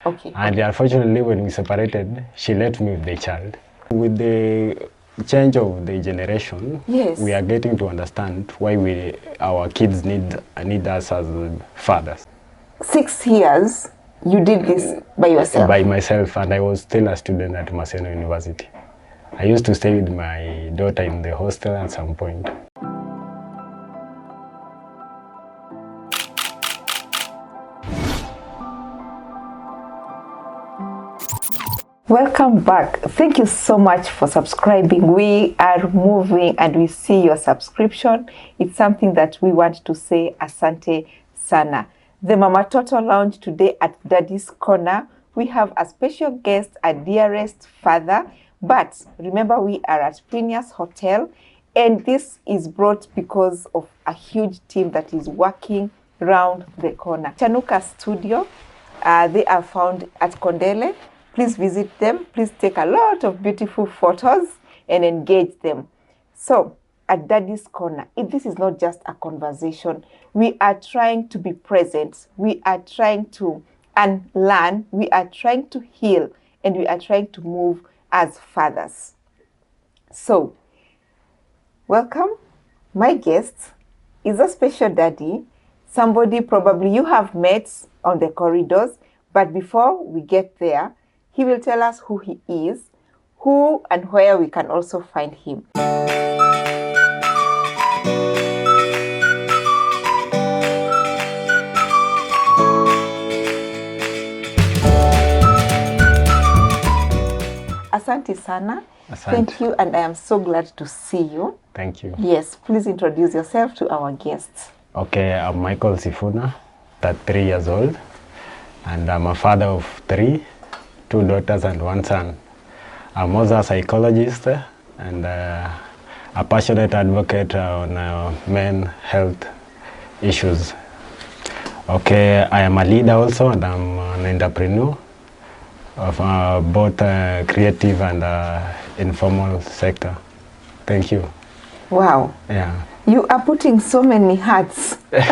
Okay. And unfortunately, when we separated, she left me with the child. With the change of the generation, Yes. we are getting to understand why our kids need us as fathers. 6 years you did this by yourself? By myself, and I was still a student at Maseno University. I used to stay with my daughter in the hostel at some point. Welcome back. Thank you so much for subscribing. We are moving and we see your subscription. It's something that we want to say asante sana. The MamatotoLounge today at Daddy's Corner, we have a special guest, a dearest father. But remember, we are at Prineas Hotel, and this is brought because of a huge team that is working round the corner. Chanuka Studio, they are found at Kondele. Please visit them. Please take a lot of beautiful photos and engage them. So, at Daddy's Corner, this is not just a conversation. We are trying to be present. We are trying to unlearn. We are trying to heal. And we are trying to move as fathers. So, welcome. My guest is a special daddy. Somebody probably you have met on the corridors. But before we get there, he will tell us who he is, who and where we can also find him. Asante sana. Asante. Thank you, and I am so glad to see you. Thank you. Yes, please introduce yourself to our guests. Okay, I'm Michael Sifuna, 33 years old, and I'm a father of 3, 2 daughters and 1 son. I'm also a psychologist and a passionate advocate on men health issues. Okay, I am a leader also, and I'm an entrepreneur of both creative and informal sector. Thank you. Wow. Yeah. You are putting so many hats. But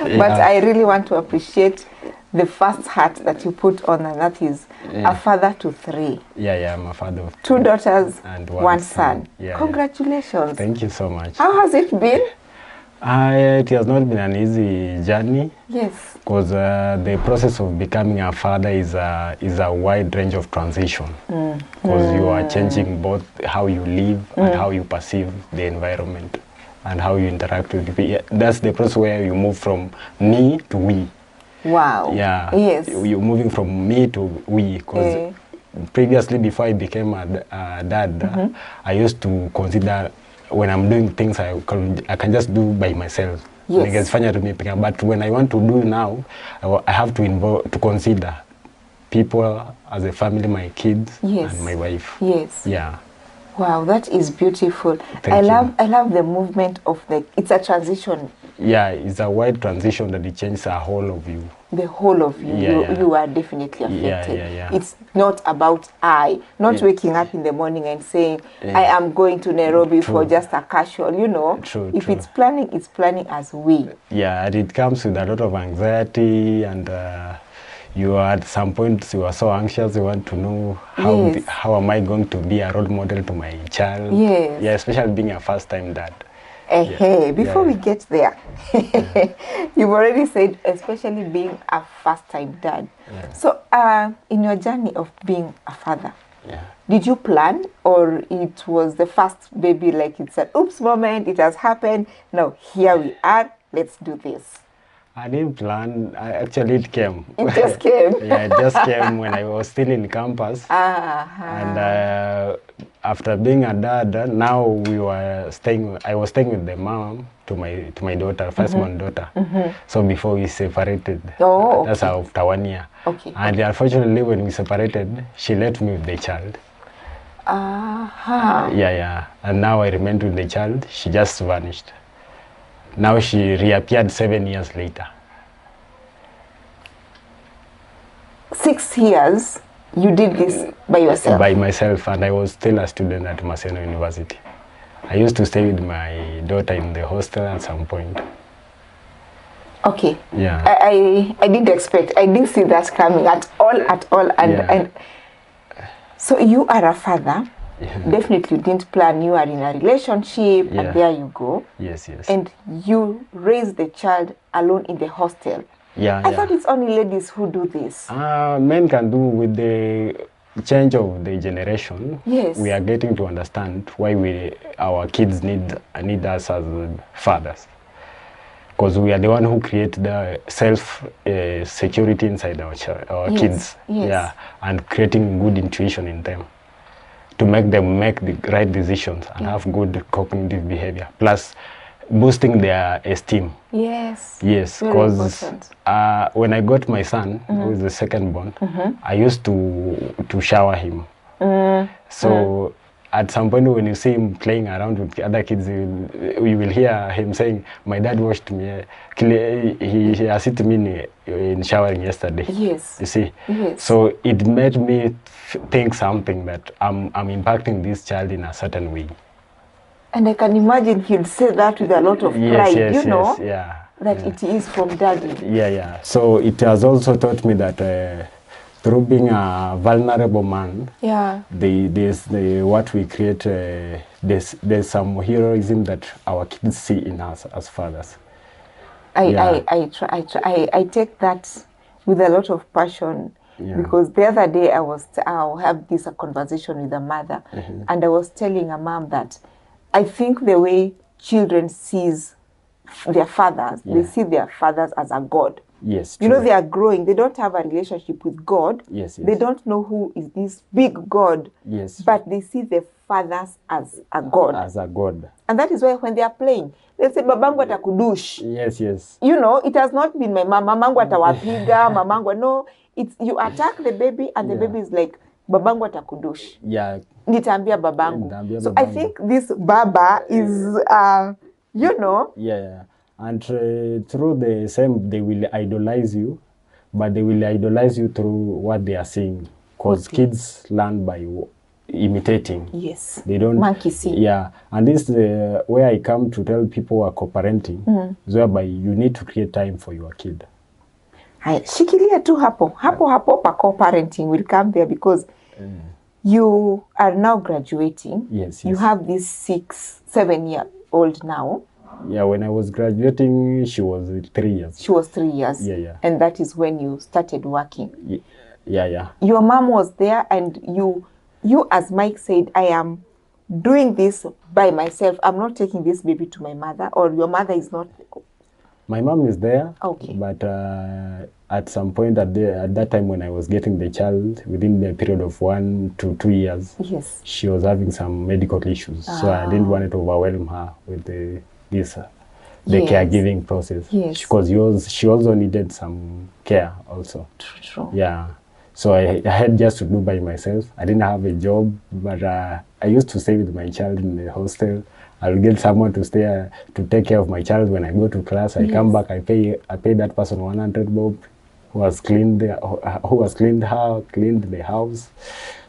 I really want to appreciate the first hat that you put on, and that is a father to 3. Yeah, I'm a father of 2 daughters and 1 son. Yeah, Congratulations. Yeah. Thank you so much. How has it been? It has not been an easy journey. Yes. Because the process of becoming a father is a wide range of transition. Because you are changing both how you live and how you perceive the environment and how you interact with people. That's the process where you move from me to we. Wow. Yeah. Yes. You're moving from me to we. Because previously, before I became a dad, I used to consider when I'm doing things I can just do by myself. Yes. But when I want to do now, I have to consider people as a family, my kids and my wife. Yes. Yeah. Wow, that is beautiful. I love the movement of it's a transition. Yeah, it's a wide transition that it changes the whole of you. The whole of you. You are definitely affected. Yeah. It's not about not waking up in the morning and saying, I am going to Nairobi for just a casual, If it's planning as we. Yeah, and it comes with a lot of anxiety, and you are at some point you are so anxious, you want to know how am I going to be a role model to my child. Yes. Yeah, especially being a first-time dad. Before we get there, you've already said, especially being a first-time dad. Yeah. So, in your journey of being a father, Yeah. Did you plan, or it was the first baby, like it's an oops moment, it has happened, now here we are, let's do this? I didn't plan. Actually, it came. It just came. Yeah, it just came when I was still in campus. And after being a dad, now I was staying with the mom to my daughter, firstborn daughter. So before we separated, that's after 1 year. Okay. And unfortunately, when we separated, she left me with the child. Yeah. And now I remained with the child. She just vanished. Now she reappeared 7 years later. 6 years you did this by yourself? By myself, and I was still a student at Maseno University. I used to stay with my daughter in the hostel at some point. Okay. Yeah. I didn't expect. I didn't see that coming at all. And so you are a father. Yeah. Definitely you didn't plan. You are in a relationship, Yeah. and there you go. Yes, yes. And you raise the child alone in the hostel. Yeah, I thought it's only ladies who do this. Men can do with the change of the generation. Yes. We are getting to understand why our kids need us as fathers. Because we are the one who create the self security inside our kids. Yes. Yeah, and creating good intuition in them to make them make the right decisions and have good cognitive behavior. Plus, boosting their esteem. Yes. Yes, because when I got my son, who is the second born, I used to shower him. So at some point when you see him playing around with the other kids, you will hear him saying, "My dad washed me. He assisted me in showering yesterday." Yes. You see? Yes. So it made me think something that I'm impacting this child in a certain way. And I can imagine he'll say that with a lot of pride, yeah. that it is from daddy. Yeah. So it has also taught me that through being a vulnerable man, there's what we create, there's some heroism that our kids see in us as fathers. I take that with a lot of passion. Yeah. Because the other day I'll have this conversation with a mother, and I was telling a mom that I think the way children sees their fathers, they see their fathers as a god. Yes. You know, they are growing. They don't have a relationship with God. Yes. They don't know who is this big God. Yes. But they see the fathers as a god. As a god. And that is why when they are playing, they say, "Babangu atakudush." Yes. You know, it has not been my mom. Mamangu atawapiga, mamangu. No, it's you attack the baby and the baby is like, "Babangu atakudush." Yeah. Nitaambia babangu. So I think this baba is, you know. Yeah. And through the same, they will idolize you, but they will idolize you through what they are seeing. Because kids learn by imitating. Yes. They don't. Monkey see. Yeah. And this is where I come to tell people who are co-parenting, is whereby you need to create time for your kid. Shikilia tu hapo pa co-parenting will come there because you are now graduating. Yes. You have this 6-7-year-old now. Yeah, when I was graduating, she was 3 years. She was 3 years. Yeah. And that is when you started working. Yeah. Your mom was there, and you, as Mike said, I am doing this by myself. I'm not taking this baby to my mother, or your mother is not. My mom is there. Okay. But at some point at that time when I was getting the child, within the period of 1 to 2 years, yes, she was having some medical issues. So I didn't want to overwhelm her with the caregiving process. Yes. Because she also needed some care also. True. Yeah. So I had just to do by myself. I didn't have a job, but I used to stay with my child in the hostel. I'll get someone to stay to take care of my child when I go to class. I come back, I pay that person 100 bob who has cleaned her, cleaned the house.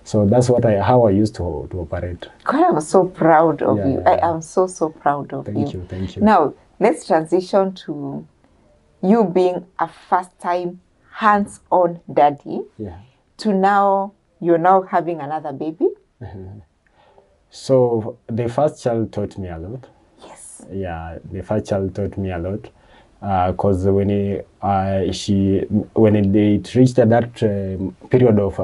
So that's how I used to operate. God, I'm so proud of you. I am so proud of you. Thank you. Now, let's transition to you being a first-time hands-on daddy. Yeah. To now, you're now having another baby. So the first child taught me a lot. Yes. Yeah, the first child taught me a lot. Because when it reached that period of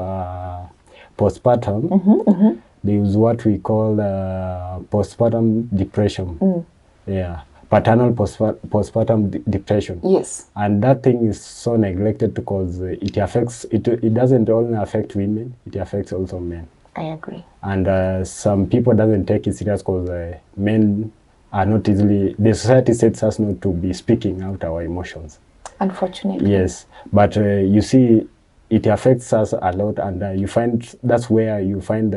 postpartum, there is what we call postpartum depression. Yeah, paternal postpartum depression. Yes. And that thing is so neglected because it affects, it doesn't only affect women, it affects also men. I agree. And some people doesn't take it serious because men are not easily, the society sets us not to be speaking out our emotions. Unfortunately. Yes, but you see, it affects us a lot, and that's where you find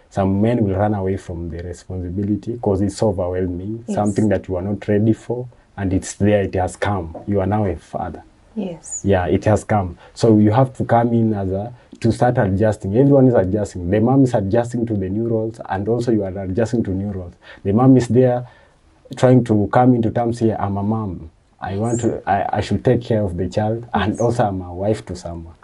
some men will run away from the responsibility because it's so overwhelming, something that you are not ready for, and it's there, it has come. You are now a father. Yes. Yeah, it has come. So you have to come in to start adjusting. Everyone is adjusting. The mom is adjusting to the new roles, and also you are adjusting to new roles. The mom is there trying to come into terms here, I'm a mom. I should take care of the child, and also I'm a wife to someone.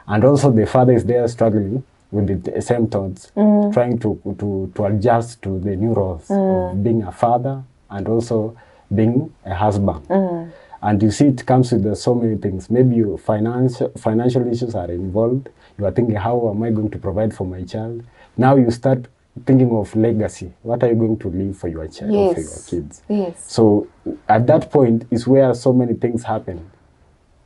And also the father is there struggling with the same thoughts, trying to adjust to the new roles of being a father and also being a husband. And you see, it comes with so many things. Maybe financial issues are involved. You are thinking, how am I going to provide for my child? Now you start thinking of legacy. What are you going to leave for your child or for your kids? Yes. So at that point is where so many things happen.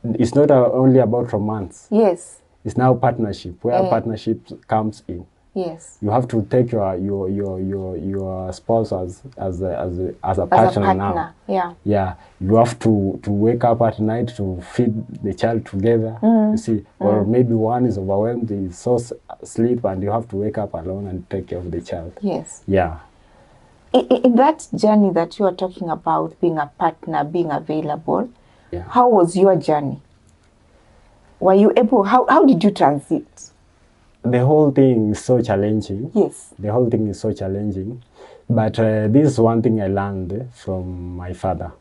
It's not only about romance. Yes. It's now partnership, where partnership comes in. Yes. You have to take your spouse as a partner now. Yeah. Yeah. You have to wake up at night to feed the child together. You see, or maybe one is overwhelmed, is so asleep, and you have to wake up alone and take care of the child. Yes. Yeah. In that journey that you are talking about, being a partner, being available, how was your journey? Were you able? How did you transit? The whole thing is so challenging. Yes. The whole thing is so challenging. But this is one thing I learned from my father.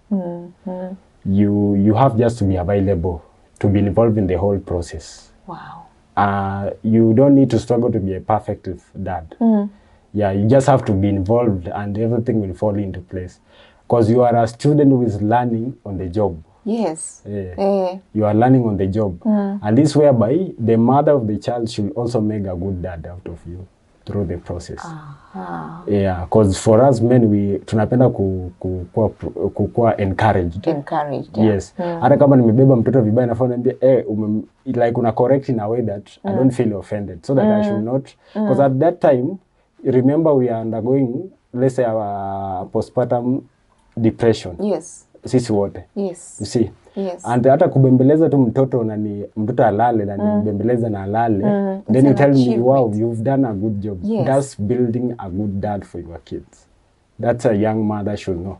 You have just to be available, to be involved in the whole process. Wow. You don't need to struggle to be a perfect dad. Yeah, you just have to be involved and everything will fall into place. Because you are a student who is learning on the job. Yes. You are learning on the job. And this whereby the mother of the child should also make a good dad out of you through the process. Yeah, because for us men, tunapenda kukua encouraged. Encouraged. Yes. Hata kama nimebeba mtoto vibaya nafaa niambie like una correct in a way that I don't feel offended, so that I should not, because at that time, remember we are undergoing, let's say, our postpartum depression. Yes. Sisi wote. Yes. You see? Yes. And hata kubembeleza tu mtoto na mtoto alale na nimbembeleza na alale, then you tell me, wow, you've done a good job. Yes. That's building a good dad for your kids. That's a young mother should know.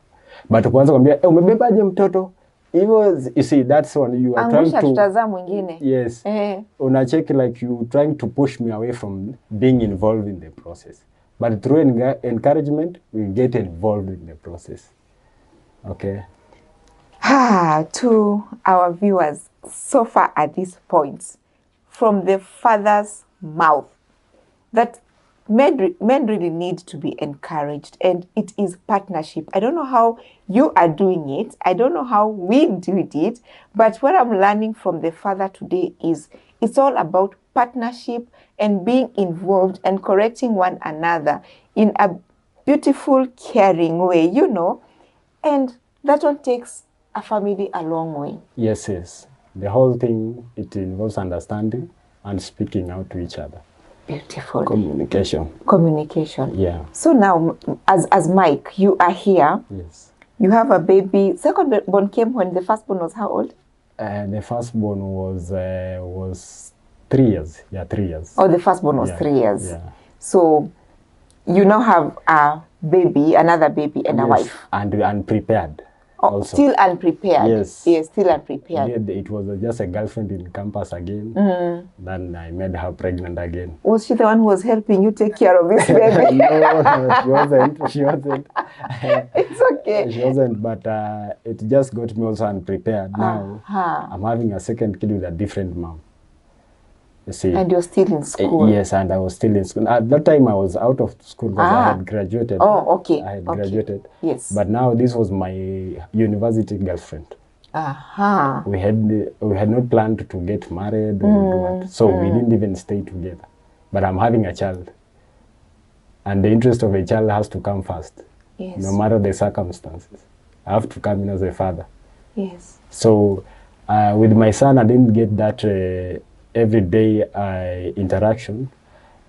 But kwanza kwambia, umebebaje mtoto? You see, that's when you are trying to... tutazaa mwingine. Yes. Unacheki like you trying to push me away from being involved in the process. But through encouragement, we get involved in the process. Okay. To our viewers, so far at this point, from the father's mouth, that men really need to be encouraged, and it is partnership. I don't know how you are doing it. I don't know how we did it, but what I'm learning from the father today is it's all about partnership and being involved and correcting one another in a beautiful, caring way, you know, and that one takes a family a long way. Yes, yes. The whole thing, it involves understanding and speaking out to each other. Beautiful. Communication. Communication. Yeah. So now, as Mike, you are here. Yes. You have a baby. Second born came when the first born was how old? The first born was 3 years. Yeah, 3 years. Oh, the first born was 3 years. Yeah. So you now have a baby, another baby, and a wife. And unprepared. Oh, also. Still unprepared. Yes. Yes, still unprepared. It was just a girlfriend in campus again. Then I made her pregnant again. Was she the one who was helping you take care of this baby? No, she wasn't. She wasn't. It's okay. She wasn't, but it just got me also unprepared. Now I'm having a second kid with a different mom. You see. And you're still in school? Yes, and I was still in school. At that time, I was out of school because I had graduated. Oh, okay. I had graduated. Yes. But now this was my university girlfriend. We had not planned to get married or do what, so we didn't even stay together. But I'm having a child, and the interest of a child has to come first. Yes. No matter the circumstances, I have to come in as a father. Yes. So with my son, I didn't get that everyday interaction,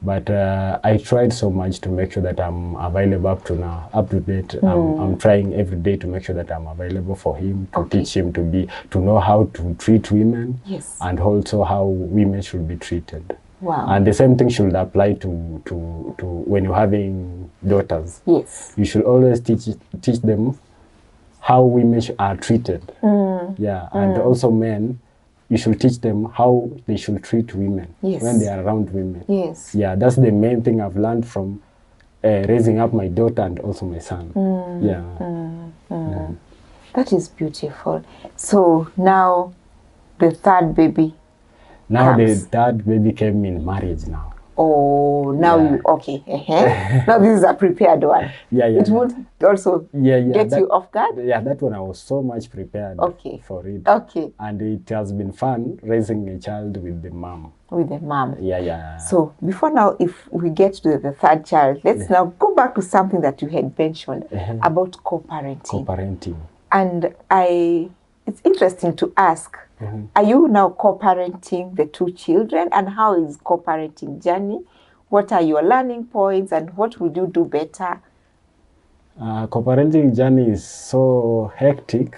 but I tried so much to make sure that I'm available up to date. I'm trying every day to make sure that I'm available for him, to teach him to know how to treat women, and also how women should be treated. Wow. And the same thing should apply to when you're having daughters. Yes. You should always teach them how women are treated. Yeah, and also men, you should teach them how they should treat women when they are around women. Yes. Yeah, that's the main thing I've learned from raising up my daughter and also my son. That is beautiful. So now the third baby Now the comes. third baby came in marriage now. Oh, now Yeah. you, okay. Now this is a prepared one. Yeah, It would also get that, you off guard? Yeah, that one I was so much prepared for it. Okay. And it has been fun raising a child with the mom. With the mom. Yeah. So before now, if we get to the third child, let's now go back to something that you had mentioned about co-parenting. Co-parenting. And it's interesting to ask, are you now co-parenting the two children? And how is co-parenting journey? What are your learning points and what would you do better? Co-parenting journey is so hectic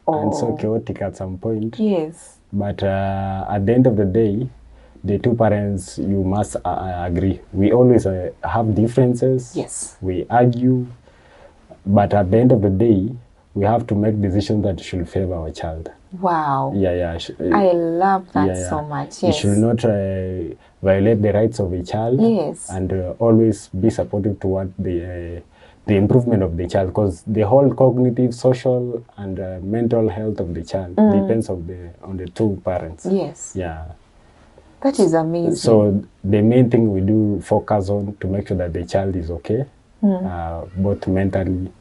and so Oh. chaotic at some point. Yes. But at the end of the day, the two parents, you must agree. We always have differences. Yes. We argue. But at the end of the day, we have to make decisions that should favor our child. Wow. Yeah. I love that so much. Yes. You should not violate the rights of a child. Yes. And always be supportive toward the improvement of the child, because the whole cognitive, social, and mental health of the child depends on the two parents. Yes. Yeah. That is amazing. So the main thing we do focus on to make sure that the child is okay, both mentally.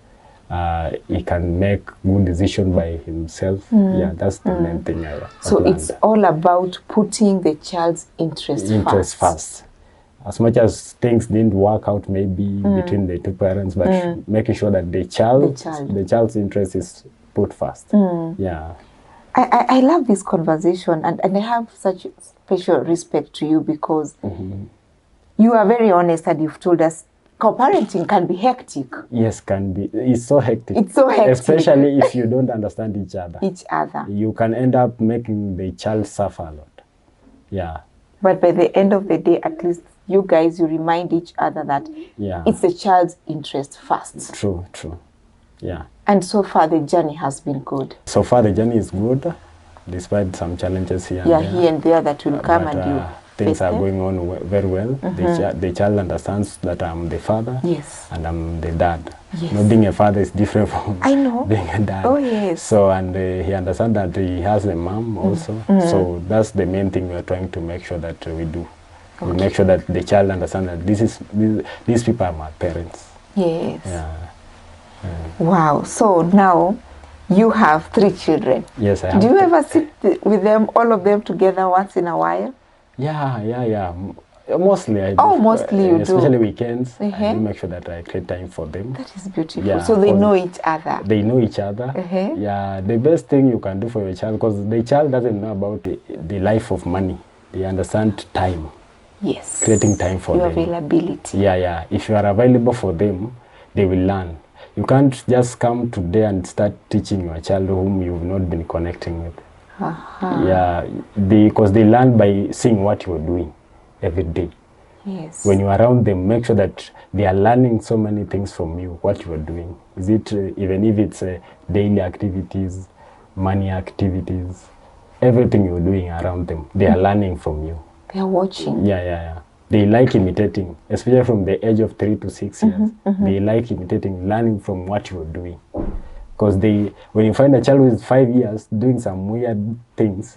He can make good decision by himself. Yeah, that's the main thing. So it's all about putting the child's interest first. As much as things didn't work out maybe between the two parents, but making sure that the child's interest is put first. Yeah. I love this conversation, and I have such special respect to you because you are very honest and you've told us co-parenting can be hectic. Yes, can be. It's so hectic. It's so hectic. Especially if you don't understand each other. You can end up making the child suffer a lot. Yeah. But by the end of the day, at least you guys, you remind each other that it's the child's interest first. True. Yeah. And so far, the journey has been good. So far, the journey is good, despite some challenges here and there. Here and there that will come and you things are going on very well. The child understands that I'm the father and I'm the dad. Yes. Not being a father is different from being a dad. Oh, yes. So, and he understands that he has a mom also. So that's the main thing we're trying to make sure that we do. Okay. We make sure that the child understands that these people are my parents. Yes. Yeah. Wow. So now you have 3 children. Yes, I have. Do you ever sit with them, all of them together once in a while? Yeah. Mostly I do. Oh, mostly you do. Especially weekends. I do make sure that I create time for them. That is beautiful. Yeah, so they know each other. They know each other. Yeah, the best thing you can do for your child, because the child doesn't know about the life of money. They understand time. Yes. Creating time for them. Your availability. Yeah. If you are available for them, they will learn. You can't just come today and start teaching your child whom you've not been connecting with. Yeah, because they learn by seeing what you're doing every day. Yes. When you're around them, make sure that they are learning so many things from you, what you are doing. Is it, even if it's daily activities, money activities, everything you're doing around them, they are learning from you. They are watching. Yeah. They like imitating, especially from the age of 3 to 6 years. They like imitating, learning from what you're doing. Because when you find a child with 5 years doing some weird things,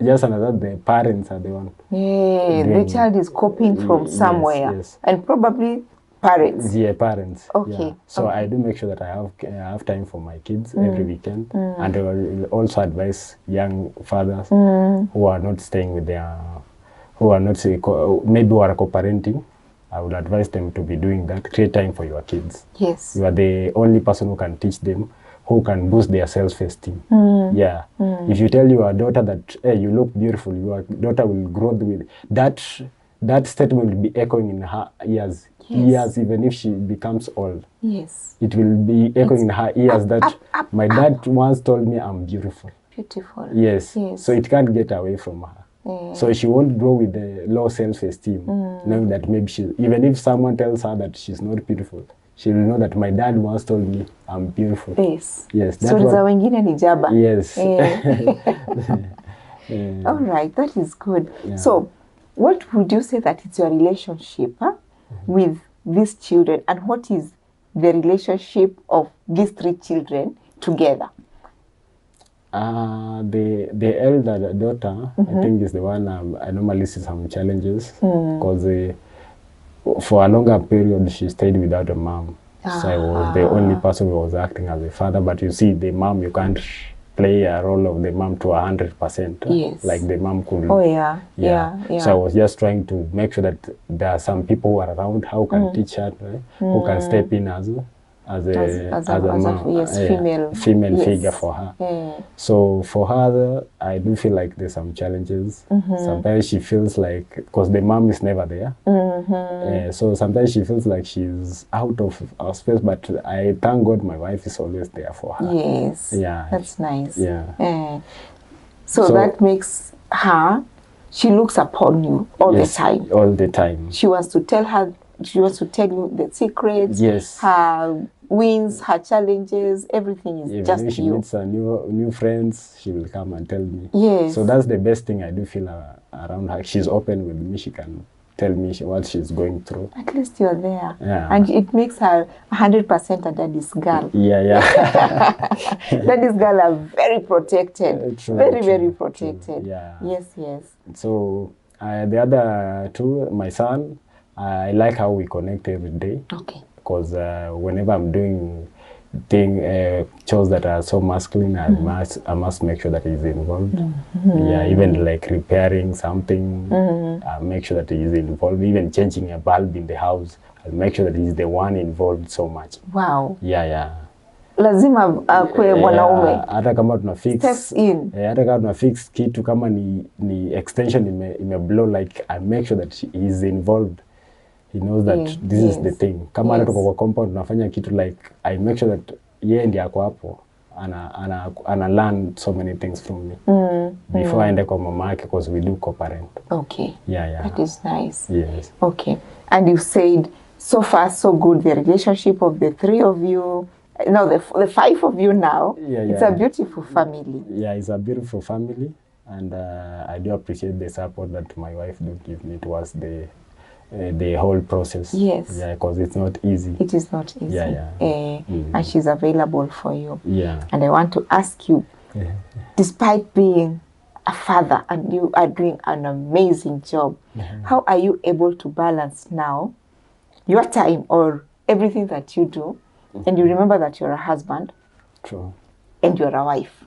just another, the parents are the one. Yeah, the child is copying from somewhere. Yes. And probably parents. Yeah, parents. Okay. Yeah. So I do make sure that I have time for my kids every weekend. And I will also advise young fathers who are not staying with who are not, maybe who are co-parenting. I would advise them to be doing that. Create time for your kids. Yes. You are the only person who can teach them, who can boost their self-esteem. Yeah. If you tell your daughter that, hey, you look beautiful, your daughter will grow with that statement will be echoing in her ears. Years, even if she becomes old. Yes. It will be echoing in her ears that my dad once told me I'm beautiful. Beautiful. Yes. So it can't get away from her. So she won't grow with the low self-esteem, knowing that maybe even if someone tells her that she's not beautiful, she will know that my dad once told me I'm beautiful. Yes. So za wengine ni jaba. Yes. All right, that is good. Yeah. So what would you say that it's your relationship with these children, and what is the relationship of these 3 children together? The elder daughter, I think, is the one I normally see some challenges because for a longer period she stayed without a mom. So I was the only person who was acting as a father. But you see, the mom, you can't play a role of the mom to 100%. Yes. Like the mom could. Oh yeah. So I was just trying to make sure that there are some people who are around who can teach her, right? Who can step in as a mom, yes, female yes. Figure for her. So for her, I do feel like there's some challenges. Sometimes she feels like, because the mom is never there, so sometimes she feels like she's out of our space. But I thank God my wife is always there for her. Yes. Yeah. That's nice. Yeah. So that makes her. She looks upon you all the time. All the time. She wants to tell you the secrets. Yes. Her wins, her challenges, everything is Even just if she you. meets new friends, she will come and tell me. Yes. So that's the best thing I do feel around her. She's open with me. She can tell me what she's going through. At least you're there. Yeah. And it makes her 100% a daddy's girl. Yeah. Daddy's girl are very protected. True, very protected. True. Yeah. Yes. So the other two, my son, I like how we connect every day. Okay. Because whenever I'm doing chores that are so masculine, I must make sure that he's involved. Yeah, even like repairing something, I make sure that he's involved. Even changing a bulb in the house, I'll make sure that he's the one involved so much. Wow. Yeah. Lazima kwe mwanaume. Hata kama steps in. Hata kama tunafix kitu kama ni extension ime blow, like I make sure that he's involved. He knows that this is the thing. Kama hata tuko kwa compound tunafanya kitu, like I make sure that yeye ndiye ako hapo ana learn so many things from me before aende kwa mama yake, because we do co-parent. Okay. Yeah. That is nice. Yes. Okay. And you said so far so good, the relationship of the three of you. No, the five of you now. Yeah. It's a beautiful family. Yeah, it's a beautiful family, and I do appreciate the support that my wife do give me towards the whole process. Yes. Yeah, because it's not easy. It is not easy. Yeah. And she's available for you. Yeah. And I want to ask you, despite being a father and you are doing an amazing job, how are you able to balance now your time or everything that you do, and you remember that you're a husband? True. And you're a wife.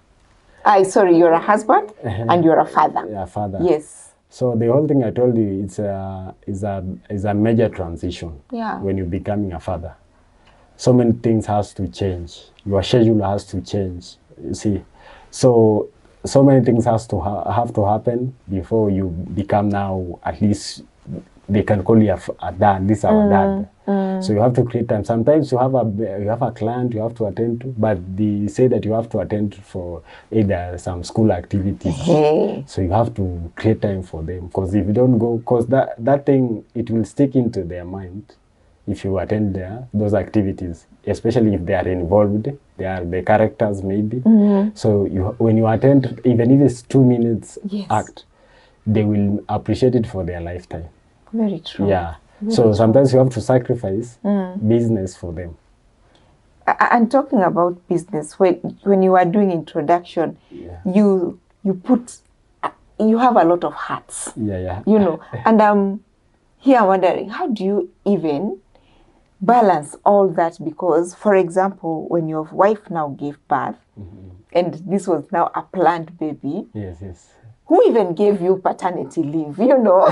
You're a husband and you're a father. Yeah, father. Yes. So the whole thing I told you, is a major transition. Yeah. When you're becoming a father, so many things has to change. Your schedule has to change. You see, so many things has to have to happen before you become now, at least they can call you a dad. This is our dad. So you have to create time. Sometimes you have a client you have to attend to, but they say that you have to attend for either some school activities. So you have to create time for them, because if you don't go, because that thing, it will stick into their mind if you attend those activities, especially if they are involved. They are the characters maybe. So when you attend, even if it's 2 minutes act, they will appreciate it for their lifetime. Very true. Yeah. So sometimes you have to sacrifice business for them. And talking about business, when you are doing introduction, you have a lot of hats. Yeah. You know, and I'm here wondering, how do you even balance all that? Because, for example, when your wife now gave birth, and this was now a planned baby. Yes. Who even gave you paternity leave, you know?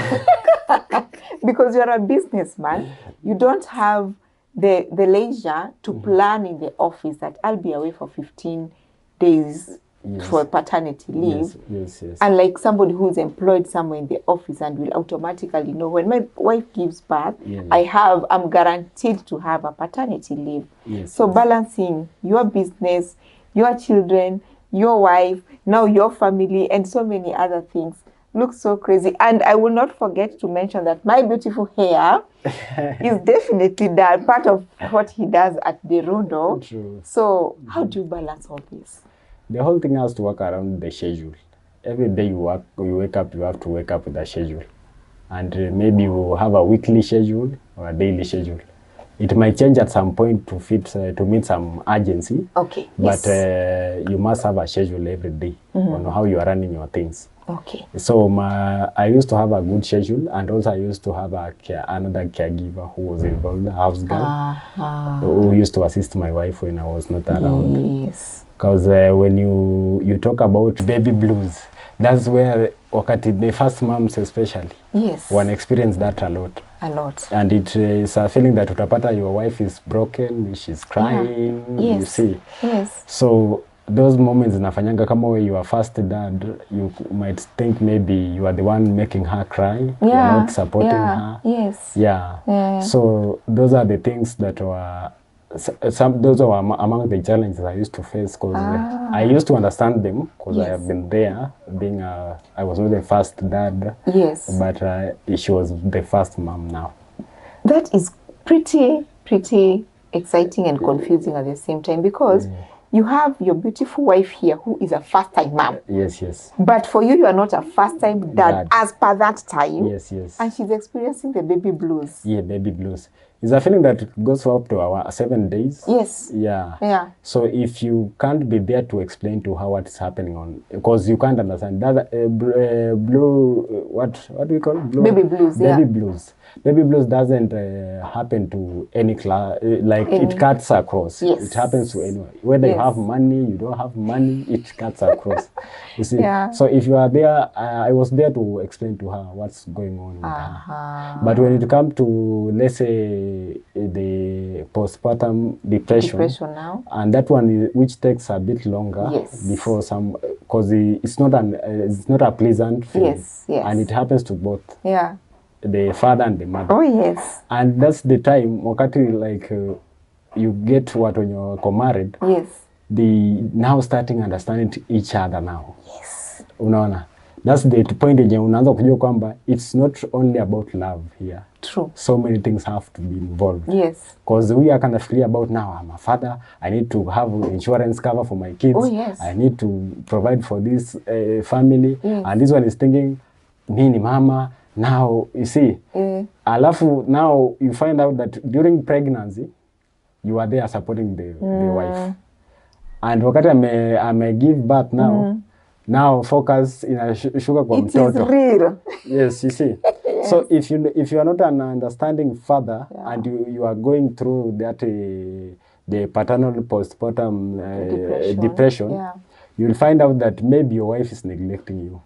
Because you're a businessman, you don't have the leisure to plan in the office that I'll be away for 15 days for paternity leave. Yes. Unlike somebody who's employed somewhere in the office and will automatically know when my wife gives birth, I'm guaranteed to have a paternity leave. So balancing your business, your children, your wife, now your family, and so many other things looks so crazy. And I will not forget to mention that my beautiful hair is definitely that part of what he does at the Rundo. True. So how do you balance all this? The whole thing has to work around the schedule. Every day you wake up, you have to wake up with a schedule. And maybe you have a weekly schedule or a daily schedule. It might change at some point to fit to meet some urgency. Okay. But Yes. you must have a schedule every day on how you are running your things. Okay. So I used to have a good schedule, and also I used to have another caregiver who was involved, a house girl, who used to assist my wife when I was not around. Yes. Because when you talk about baby blues, that's where wakati the first moms especially, Yes. one experience that a lot. A lot. And it is a feeling that utapata your wife is broken, she's crying, Yes. you see. Yes. So those moments nafanyanga kama when you are first dad, you might think maybe you are the one making her cry, you are not supporting her. Yes. Yeah. So those are the things that were those were among the challenges I used to face, because I used to understand them because I have been there. I was not the first dad. Yes. But she was the first mom now. That is pretty exciting and confusing at the same time, because you have your beautiful wife here who is a first-time mom. Yes. But for you, you are not a first-time dad as per that time. Yes. And she's experiencing the baby blues. Yeah, baby blues. It's a feeling that goes for up to our 7 days. Yes. Yeah. So if you can't be there to explain to her what is happening on, because you can't understand that blue, what do you call it? Baby blues. Baby blues. Baby blues doesn't happen to any class. It cuts across. Yes. It happens to anyone. Whether you have money, you don't have money, it cuts across. You see. Yeah. So if you are there, I was there to explain to her what's going on with her. But when it comes to, let's say, the postpartum depression now, and that one which takes a bit longer before some, because it's not a pleasant feeling. Yes. And it happens to both the father and the mother. Oh yes. And that's the time wakati you get what when you're married. Yes. The now starting understanding each other now. Yes. Unaona, that's the point yenye unaanza kujua kwamba it's not only about love here. True. So many things have to be involved. Yes. Because we are kind of free about now, I'm a father, I need to have insurance cover for my kids. Oh yes. I need to provide for this family. Yes. And this one is thinking, me ni mama. Now, you see, alafu now you find out that during pregnancy, you are there supporting the wife. And wakati ame give birth now, now focus inashuka kwa mtoto. It is real. Yes, you see. Yes. So if you are not an understanding father and you are going through that the paternal postpartum depression, you'll find out that maybe your wife is neglecting you.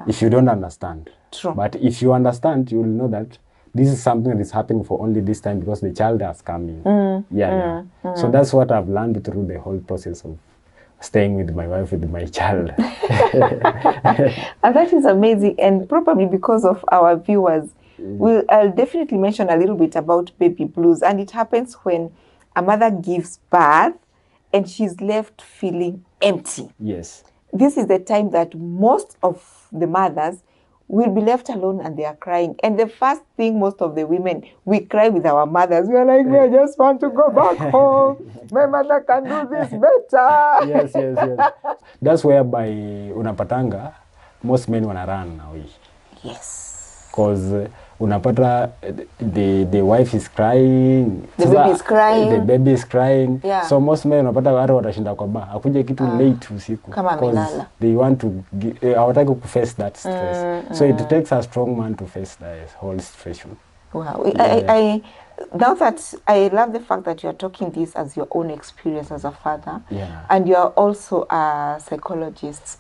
If you don't understand. True. But if you understand, you will know that this is something that is happening for only this time because the child has come in. So that's what I've learned through the whole process of staying with my wife, with my child. And that is amazing. And probably because of our viewers, I'll definitely mention a little bit about baby blues. And it happens when a mother gives birth and she's left feeling empty. Yes. This is the time that most of the mothers will be left alone and they are crying. And the first thing, most of the women, we cry with our mothers. We are like, I just want to go back home. My mother can do this better. Yes. That's whereby unapatanga, most men wanna run away. Yes. Because unapata the wife is crying. The baby is crying. The baby is crying. Yeah. So most men unapata watu watashinda kwa bar. Akuje kitu late usiku. Kama amelala. They want to hawataki ku face that stress. So it takes a strong man to face the whole situation. Wow. I now that I love the fact that you are talking this as your own experience as a father. Yeah. And you are also a psychologist.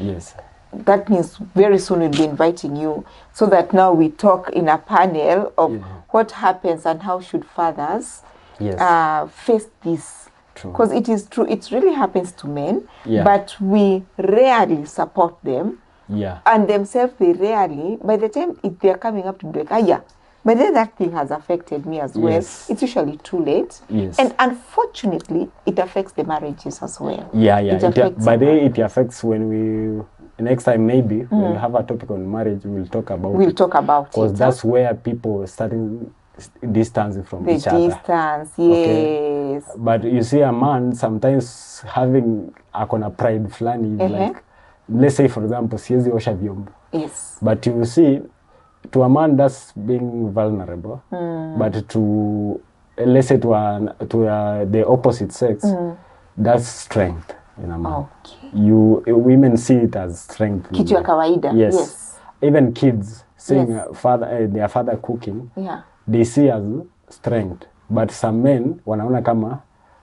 Yes. That means very soon we'll be inviting you so that now we talk in a panel of what happens and how should fathers face this. Because it is true, it really happens to men, but we rarely support them. Yeah. And themselves, they rarely, by the time they are coming up to be like, but then that thing has affected me as well. Yes. It's usually too late. Yes. And unfortunately, it affects the marriages as well. Yeah. By the way, it affects when we... Next time, maybe we'll have a topic on marriage. We'll talk about it. Because that's where people are starting distancing from each other. The distance, yes. Okay? But you see a man sometimes having a pride flani, like, let's say for example, siezi osha vyombo. Yes. But you see, to a man that's being vulnerable. But to let's say to the opposite sex, that's strength in a man. Okay. Women see it as strength. Kitu ya kawaida. Yes. Even kids seeing Yes. their father cooking, Yeah. they see as strength. But some men wanaona kama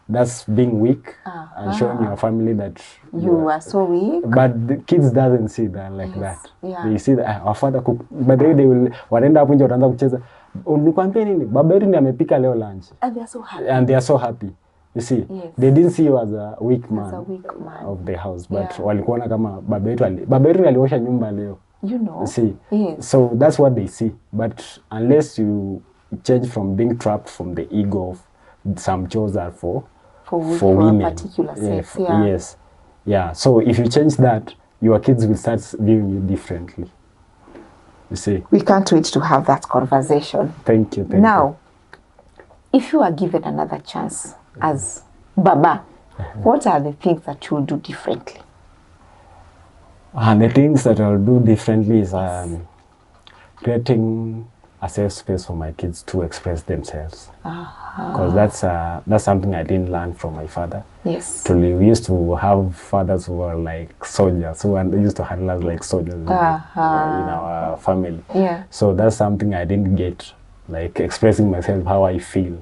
that's being weak and showing your family that You are so weak. But the kids doesn't see that like that. Yeah. They see that our father cook. But they will wanaenda hapo nje wataanza kucheza. Unikwambia nini? Baba yetu ndiye amepika leo lunch. And they are so happy. And they are so happy. You see, Yes. they didn't see you as a weak man, As a weak man. of the house, but Yeah. walikuona kama baba yetu aliosha nyumba leo. You know. You see, Yes. so that's what they see. But unless you change from being trapped from the ego of some chores are for women, a particular sex. Yes, yeah. So if you change that, your kids will start viewing you differently. You see. We can't wait to have that conversation. Thank you. Now, if you are given another chance as Baba, what are the things that you will do differently? And the things that I'll do differently is creating a safe space for my kids to express themselves. Because that's something I didn't learn from my father. Yes. We used to have fathers who were like soldiers, who used to handle us like soldiers in our family. Yeah. So that's something I didn't get, like expressing myself how I feel.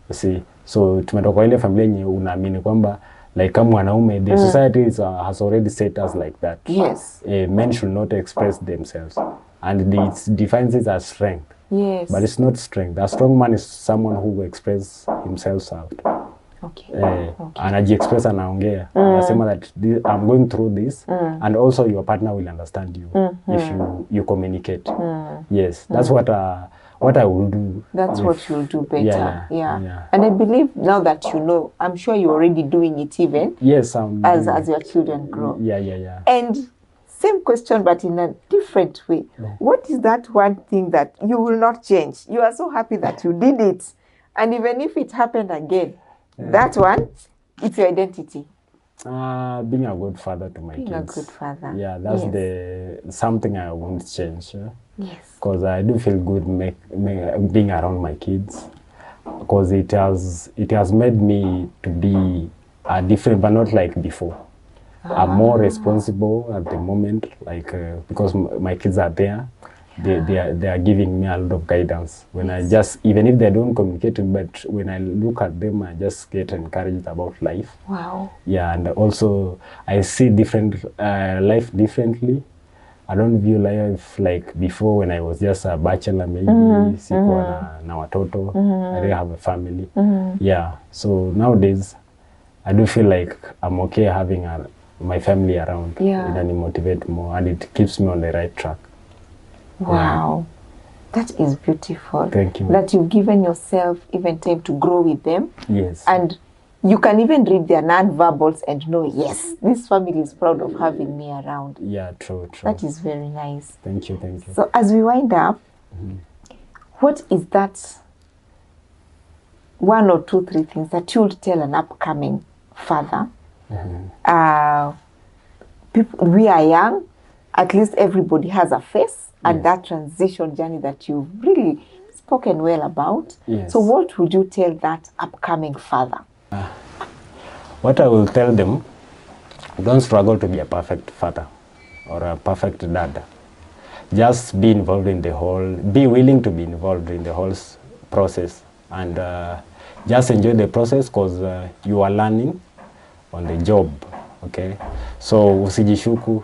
You see, so tumetoka ile familia yenye unaamini kwamba like kama mwanaume the society has already set us like that. Yes. Men should not express themselves, and it defines it as strength. Yes. But it's not strength. A strong man is someone who expresses himself out. Okay. Anajiexpress, anaongea. Anasema that I'm going through this, and also your partner will understand you if you communicate. Yes, that's what I will do. That's what you'll do better. Yeah. And I believe now that you know, I'm sure you're already doing it even. Yes, as your children grow. Yeah. And same question, but in a different way. Yeah. What is that one thing that you will not change? You are so happy that you did it. And even if it happened again, that one, it's your identity. Being a good father to my kids. Being a good father. Yeah, that's something I won't change. Yes. Because I do feel good being around my kids. Because it has made me to be different, but not like before. I'm more responsible at the moment, like because my kids are there. They are giving me a lot of guidance. When I even if they don't communicate, but when I look at them, I just get encouraged about life. Wow. Yeah, and also I see life differently. I don't view life like before when I was just a bachelor, maybe sikuwa na watoto. I didn't have a family. Yeah, so nowadays I do feel like I'm okay having my family around. Yeah. It motivates more, and it keeps me on the right track. Wow. That is beautiful. Thank you. That you've given yourself even time to grow with them. Yes. And you can even read their non-verbals and know, yes, this family is proud of having me around. Yeah, true. That is very nice. Thank you. So as we wind up, what is that one or two, three things that you would tell an upcoming father? We are young, at least everybody has a face, and that transition journey that you've really spoken well about. Yes. So what would you tell that upcoming father? What I will tell them, don't struggle to be a perfect father or a perfect dad. Just be involved in be willing to be involved in the whole process, and just enjoy the process, because you are learning on the job, okay? So usijishuku,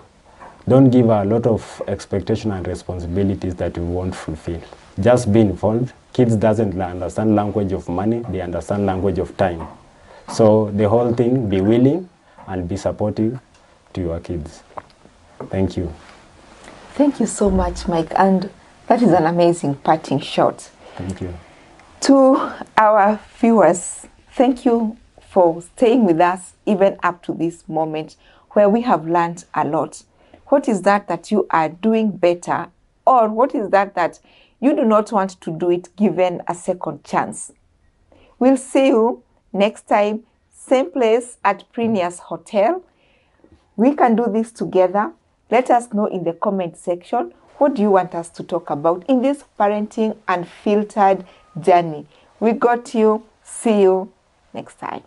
don't give a lot of expectation and responsibilities that you won't fulfill. Just be involved. Kids doesn't understand language of money, they understand language of time. So the whole thing, be willing and be supportive to your kids. Thank you. Thank you so much, Mike. And that is an amazing parting shot. Thank you. To our viewers, thank you for staying with us even up to this moment where we have learned a lot. What is that you are doing better, or what is that you do not want to do it given a second chance? We'll see you next time, same place at Premier's Hotel. We can do this together. Let us know in the comment section, what do you want us to talk about in this parenting unfiltered journey? We got you. See you next time.